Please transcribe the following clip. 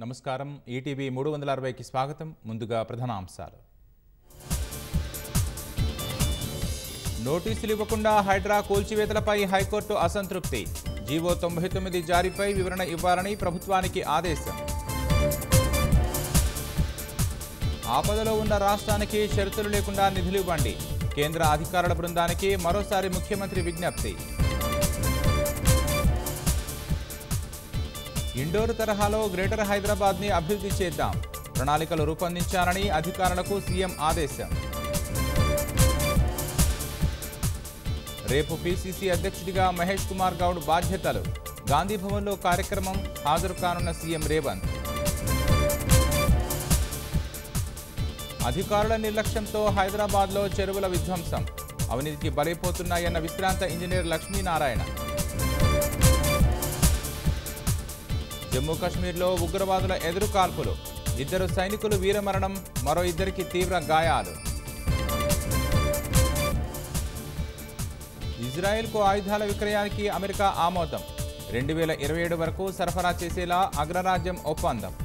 నమస్కారం ఈటీవీ 360కి స్వాగతం. ముందుగా ప్రధానాంశాలు. నోటీసులు ఇవ్వకుండా హైడ్రా కూల్చివేతలపై హైకోర్టు అసంతృప్తి. జీవో 99 జారీపై వివరణ ఇవ్వాలని ప్రభుత్వానికి ఆదేశం. ఆపదలో ఉన్న రాష్ట్రానికి షరతులు లేకుండా నిధులు ఇవ్వండి. కేంద్ర అధికారుల బృందానికి మరోసారి ముఖ్యమంత్రి విజ్ఞప్తి. ఇండోర్ తరహాలో గ్రేటర్ హైదరాబాద్ని అభివృద్ధి చేద్దాం. ప్రణాళికలు రూపొందించాలని అధికారులకు సీఎం ఆదేశం. రేపు పీసీసీ అధ్యక్షుడిగా మహేష్ కుమార్ గౌడ్ బాధ్యతలు. గాంధీభవన్లో కార్యక్రమం హాజరు కానున్న సీఎం రేవంత్. అధికారుల నిర్లక్ష్యంతో హైదరాబాద్లో చెరువుల విధ్వంసం. అవినీతికి బలైపోతున్నాయన్న విశ్రాంత ఇంజనీర్ లక్ష్మీనారాయణ. జమ్మూ కాశ్మీర్లో ఉగ్రవాదుల ఎదురుకాల్పులు. 2 సైనికులు వీరమరణం, మరో 2కి తీవ్ర గాయాలు. ఇజ్రాయెల్కు ఆయుధాల విక్రయానికి అమెరికా ఆమోదం. 2027 వరకు సరఫరా చేసేలా అగ్రరాజ్యం ఒప్పందం.